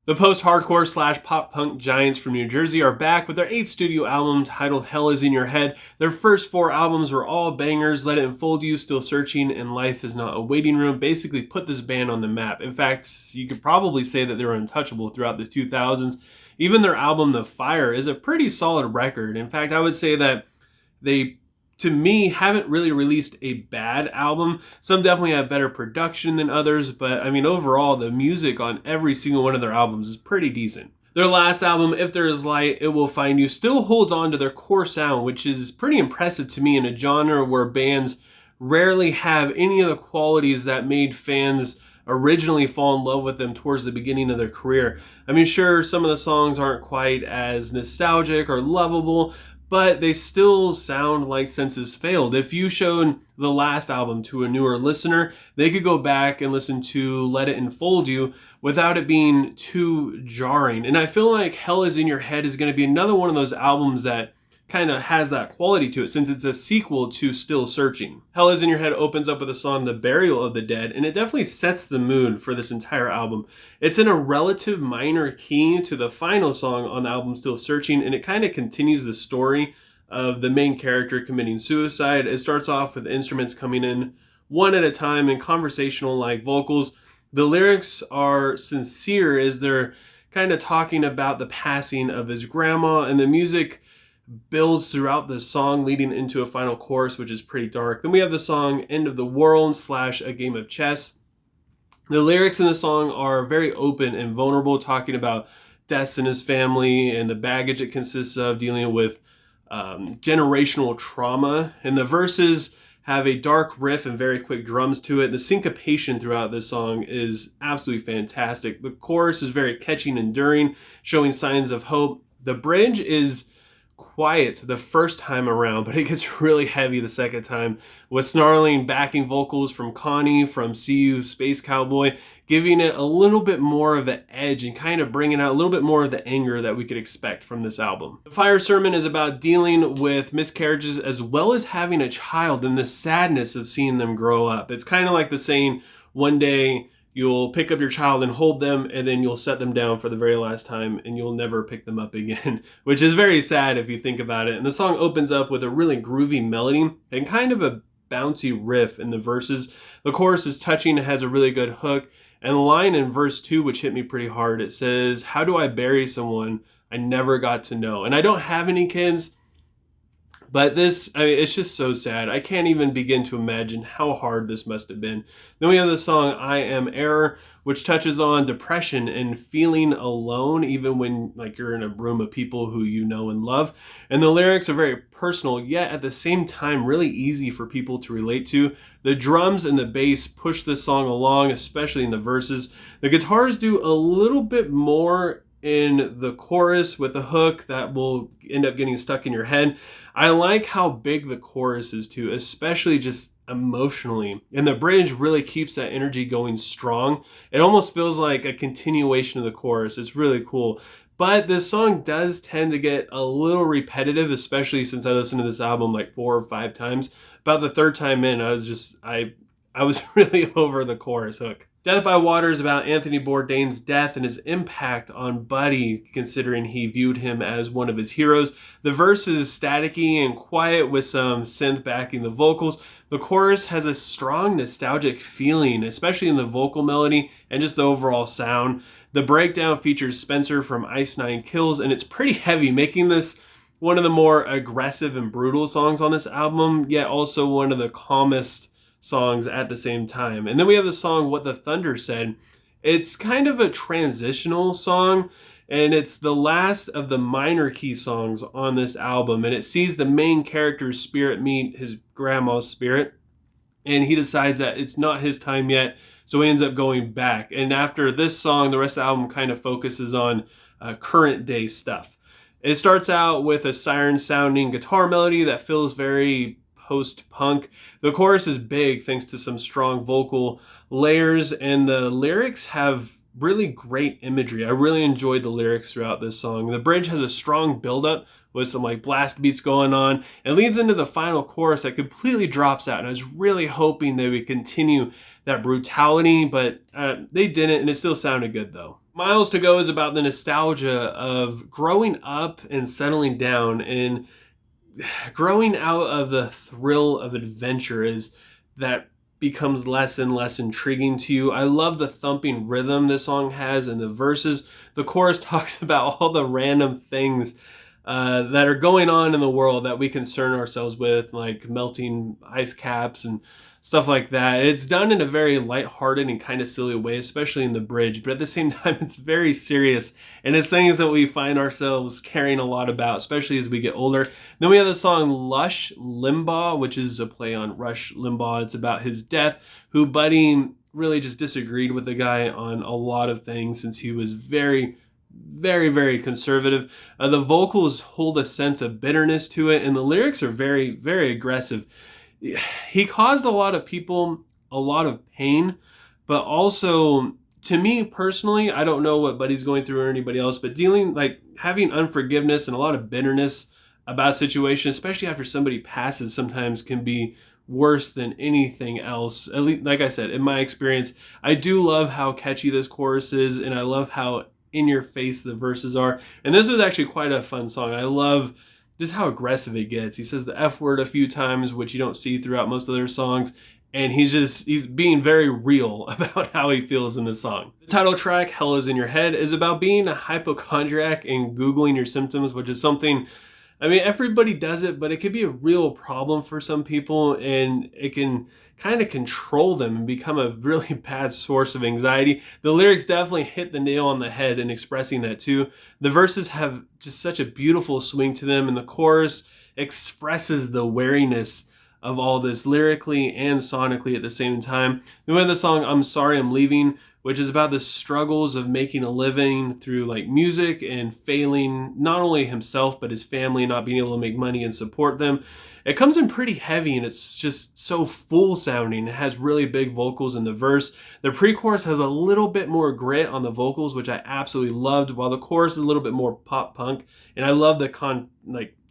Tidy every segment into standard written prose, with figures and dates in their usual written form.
The post-hardcore slash pop-punk giants from New Jersey are back with their 8th studio album titled Hell Is In Your Head. Their first 4 albums were all bangers. Let It Enfold You, Still Searching, and Life Is Not a Waiting Room basically put this band on the map. In fact, you could probably say that they were untouchable throughout the 2000s. Even their album The Fire is a pretty solid record. In fact, I would say that they, to me, haven't really released a bad album. Some definitely have better production than others, but I mean, overall, the music on every single one of their albums is pretty decent. Their last album, If There Is Light, It Will Find You, still holds on to their core sound, which is pretty impressive to me in a genre where bands rarely have any of the qualities that made fans originally fall in love with them towards the beginning of their career. I mean, sure, some of the songs aren't quite as nostalgic or lovable, but they still sound like Senses Failed. If you showed the last album to a newer listener, they could go back and listen to Let It Enfold You without it being too jarring. And I feel like Hell Is In Your Head is going to be another one of those albums that kind of has that quality to it, since it's a sequel to Still Searching. Hell Is In Your Head opens up with the song The Burial of the Dead, and it definitely sets the mood for this entire album. It's in a relative minor key to the final song on the album Still Searching, and it kind of continues the story of the main character committing suicide. It starts off with instruments coming in one at a time and conversational like vocals. The lyrics are sincere as they're kind of talking about the passing of his grandma, and the music builds throughout the song leading into a final chorus, which is pretty dark. Then we have the song End of the World / A Game of Chess. The lyrics in the song are very open and vulnerable, talking about deaths in his family and the baggage it consists of, dealing with generational trauma. And the verses have a dark riff and very quick drums to it. The syncopation throughout this song is absolutely fantastic. The chorus is very catchy and enduring, showing signs of hope. The bridge is quiet the first time around, but it gets really heavy the second time, with snarling backing vocals from Connie from See You Space Cowboy, giving it a little bit more of an edge and kind of bringing out a little bit more of the anger that we could expect from this album. The Fire Sermon is about dealing with miscarriages as well as having a child and the sadness of seeing them grow up. It's kind of like the saying, one day you'll pick up your child and hold them, and then you'll set them down for the very last time, and you'll never pick them up again, which is very sad if you think about it. And the song opens up with a really groovy melody and kind of a bouncy riff in the verses. The chorus is touching, it has a really good hook, and the line in verse 2, which hit me pretty hard, it says, "How do I bury someone I never got to know?" And I don't have any kids, but this, I mean, it's just so sad. I can't even begin to imagine how hard this must have been. Then we have the song I Am Error, which touches on depression and feeling alone, even when like you're in a room of people who you know and love. And the lyrics are very personal, yet at the same time really easy for people to relate to. The drums and the bass push this song along, especially in the verses. The guitars do a little bit more in the chorus with the hook that will end up getting stuck in your head. I like how big the chorus is too, especially just emotionally. And the bridge really keeps that energy going strong. It almost feels like a continuation of the chorus. It's really cool. But this song does tend to get a little repetitive, especially since I listened to this album like 4 or 5 times. About the 3rd time in, I was really over the chorus hook. Death by Water is about Anthony Bourdain's death and his impact on Buddy, considering he viewed him as one of his heroes. The verse is staticky and quiet with some synth backing the vocals. The chorus has a strong nostalgic feeling, especially in the vocal melody and just the overall sound. The breakdown features Spencer from Ice Nine Kills, and it's pretty heavy, making this one of the more aggressive and brutal songs on this album, yet also one of the calmest songs at the same time. And then we have the song What the Thunder Said. It's kind of a transitional song, and it's the last of the minor key songs on this album, and it sees the main character's spirit meet his grandma's spirit, and he decides that it's not his time yet, so he ends up going back. And after this song, the rest of the album kind of focuses on current day stuff. It starts out with a siren sounding guitar melody that feels very post-punk. The chorus is big thanks to some strong vocal layers, and the lyrics have really great imagery. I really enjoyed the lyrics throughout this song. The bridge has a strong buildup with some like blast beats going on. It leads into the final chorus that completely drops out, and I was really hoping they would continue that brutality, but they didn't, and it still sounded good though. Miles to Go is about the nostalgia of growing up and settling down, and growing out of the thrill of adventure is that becomes less and less intriguing to you. I love the thumping rhythm this song has and the verses. The chorus talks about all the random things that are going on in the world that we concern ourselves with, like melting ice caps and stuff like that. It's done in a very lighthearted and kind of silly way, especially in the bridge, but at the same time, it's very serious. And it's things that we find ourselves caring a lot about, especially as we get older. Then we have the song Lush Limbaugh, which is a play on Rush Limbaugh. It's about his death, who Buddy really just disagreed with the guy on a lot of things since he was very conservative. The vocals hold a sense of bitterness to it, and the lyrics are very aggressive. He caused a lot of people a lot of pain, but also to me personally, I don't know what Buddy's going through or anybody else, but having unforgiveness and a lot of bitterness about situations, especially after somebody passes, sometimes can be worse than anything else. At least, like I said, in my experience, I do love how catchy this chorus is, and I love how in your face the verses are. And this was actually quite a fun song. I love just how aggressive it gets. He says the F word a few times, which you don't see throughout most of their songs. And he's being very real about how he feels in this song. The title track, Hell Is In Your Head, is about being a hypochondriac and Googling your symptoms, which is something, I mean, everybody does it, but it could be a real problem for some people, and it can kind of control them and become a really bad source of anxiety. The lyrics definitely hit the nail on the head in expressing that too. The verses have just such a beautiful swing to them, and the chorus expresses the wariness of all this lyrically and sonically at the same time. Then we have the song I'm Sorry I'm Leaving, which is about the struggles of making a living through like music and failing not only himself but his family, not being able to make money and support them. It comes in pretty heavy, and it's just so full sounding. It has really big vocals in the verse. The pre-chorus has a little bit more grit on the vocals, which I absolutely loved, while the chorus is a little bit more pop punk. And I love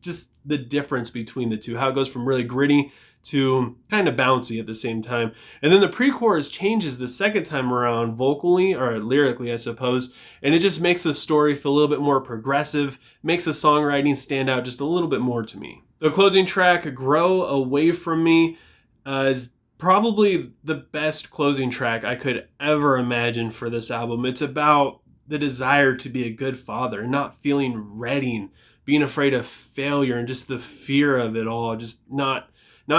just the difference between the two, how it goes from really gritty to kind of bouncy at the same time. And then the pre-chorus changes the second time around vocally, or lyrically, I suppose, and it just makes the story feel a little bit more progressive, makes the songwriting stand out just a little bit more to me. The closing track, Grow Away From Me, is probably the best closing track I could ever imagine for this album. It's about the desire to be a good father, not feeling ready, and being afraid of failure, and just the fear of it all, just not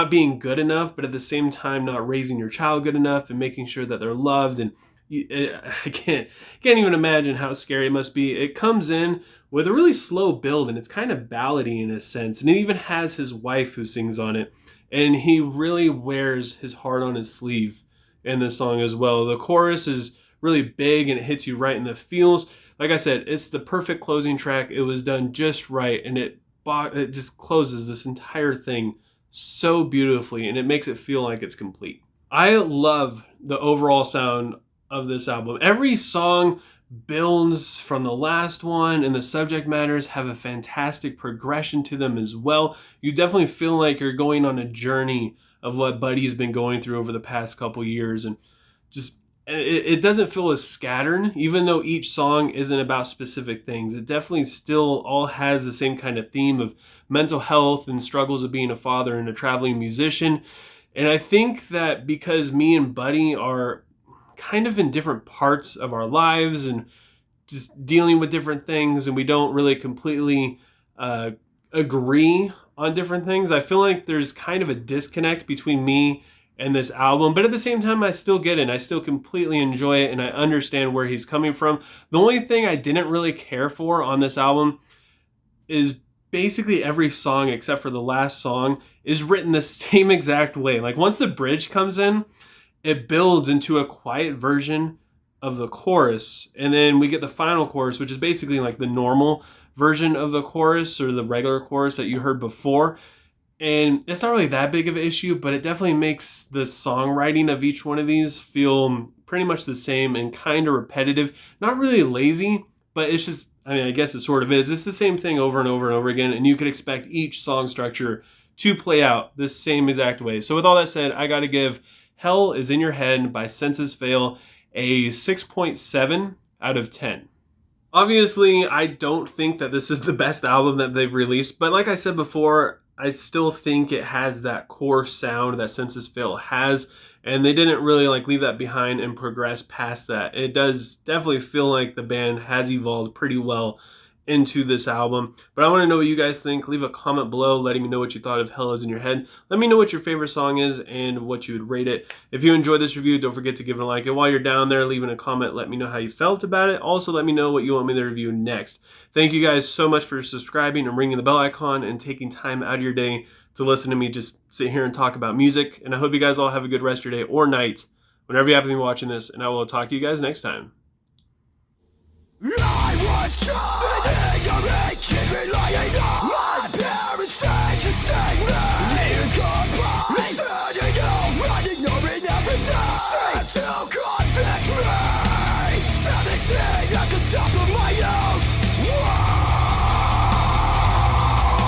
being good enough, but at the same time not raising your child good enough and making sure that they're loved. And I can't even imagine how scary it must be. It comes in with a really slow build, and it's kind of ballady in a sense, and it even has his wife who sings on it, and he really wears his heart on his sleeve in this song as well. The chorus is really big, and it hits you right in the feels. Like I said, it's the perfect closing track. It was done just right, and it just closes this entire thing so beautifully, and it makes it feel like it's complete. I love the overall sound of this album. Every song builds from the last one, and the subject matters have a fantastic progression to them as well. You definitely feel like you're going on a journey of what Buddy's been going through over the past couple years, and just it doesn't feel as scattered, even though each song isn't about specific things. It definitely still all has the same kind of theme of mental health and struggles of being a father and a traveling musician. And I think that because me and Buddy are kind of in different parts of our lives and just dealing with different things, and we don't really completely agree on different things, I feel like there's kind of a disconnect between me and this album. But at the same time, I still get it. I still completely enjoy it, and I understand where he's coming from. The only thing I didn't really care for on this album is basically every song except for the last song is written the same exact way. Like once the bridge comes in, it builds into a quiet version of the chorus, and then we get the final chorus, which is basically like the normal version of the chorus or the regular chorus that you heard before. And it's not really that big of an issue, but it definitely makes the songwriting of each one of these feel pretty much the same and kind of repetitive. Not really lazy, but it's just, I mean, I guess it sort of is. It's the same thing over and over and over again, and you could expect each song structure to play out the same exact way. So with all that said, I got to give Hell Is In Your Head by Senses Fail a 6.7 out of 10. Obviously, I don't think that this is the best album that they've released, but like I said before, I still think it has that core sound that Census Fail has, and they didn't really like leave that behind and progress past that. It does definitely feel like the band has evolved pretty well into this album. But I want to know what you guys think. Leave a comment below letting me know what you thought of Hell Is In Your Head. Let me know what your favorite song is and what you would rate it. If you enjoyed this review, don't forget to give it a like. And while you're down there leaving a comment, let me know how you felt about it. Also, let me know what you want me to review next. Thank you guys so much for subscribing and ringing the bell icon and taking time out of your day to listen to me just sit here and talk about music. And I hope you guys all have a good rest of your day or night whenever you happen to be watching this. And I will talk to you guys next time. I was trying to make it lying